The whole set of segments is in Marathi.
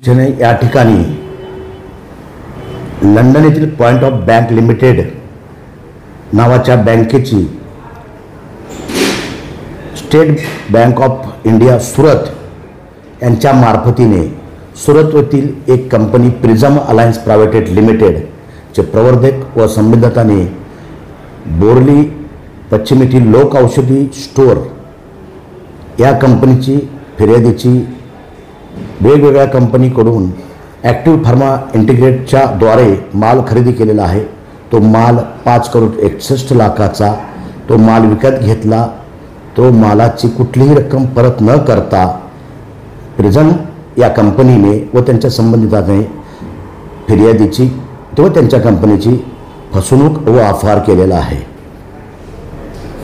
या ठिकाणी लंडन येथील पॉइंट ऑफ बँक लिमिटेड नावाच्या बँकेची state bank of India Surat यांच्या मार्फतीने सुरत येथील एक कंपनी प्रिझम अलायन्स प्रायव्हेट लिमिटेडचे प्रवर्धक व संबंधितांनी बोर्ली पश्चिम येथील लोक औषधी स्टोअर या कंपनीची फिर्यादीची वेगवेगळ्या कंपनीकडून ॲक्टिव्ह फार्मा इंटिग्रेटच्या द्वारे माल खरेदी केलेला आहे। तो माल 5,61 लाखाचा तो माल विकत घेतला। तो मालाची कुठलीही रक्कम परत न करता प्रिझम या कंपनीने व त्यांच्या संबंधिताने फिर्यादीची व त्यांच्या कंपनीची फसवणूक व अपहार केलेला आहे।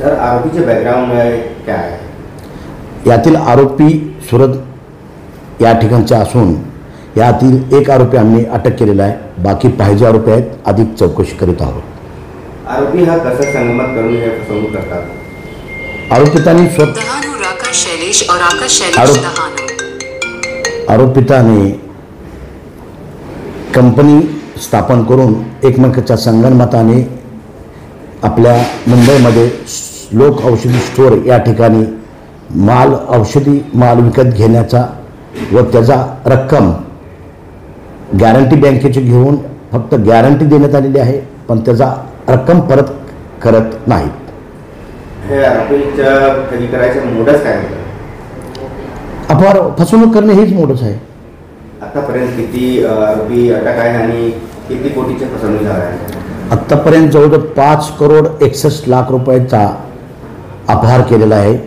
सर, आरोपीचे बॅकग्राउंड काय आहे? यातील आरोपी सुरत या ठिकाणचे असून यातील एक आरोपी आम्ही अटक केलेला आहे। बाकी पाहिजे आरोपी आहेत, अधिक चौकशी करीत आहोत। आरोपी हा कसा संगमत करून हे फसवणूक करतात? आरोपितांनी आरोपिताने कंपनी स्थापन करून एकमेकांच्या संगनमताने आपल्या मुंबईमध्ये लोक औषधी स्टोअर या ठिकाणी औषधी माल विकत घेण्याचा व त्याचा रक्कम गॅरंटी बँकेची घेऊन फक्त गॅरंटी देण्यात आलेली आहे, पण त्याचा रक्कम परत करत नाहीत। हे आरोपीच्या खरी करायचं मोडच काय होतं? अपहार फसवणूक करणे हेच मोडच आहे। आतापर्यंत किती आरोपी अटक आहे आणि किती कोटीची फसवणूक झाली आहे? आत्तापर्यंत जवळजवळ 5,61 लाख रुपयाचा अपहार केलेला आहे।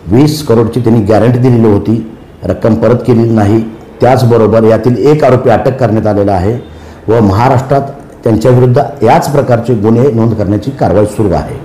20 करोडची त्यांनी गॅरंटी दिलेली होती, रक्कम परत केलेली नाही। त्याचबरोबर यातील एक आरोपी अटक करण्यात आलेला आहे व महाराष्ट्रात त्यांच्याविरुद्ध याच प्रकारचे गुन्हे नोंद करण्याची कारवाई सुरू आहे।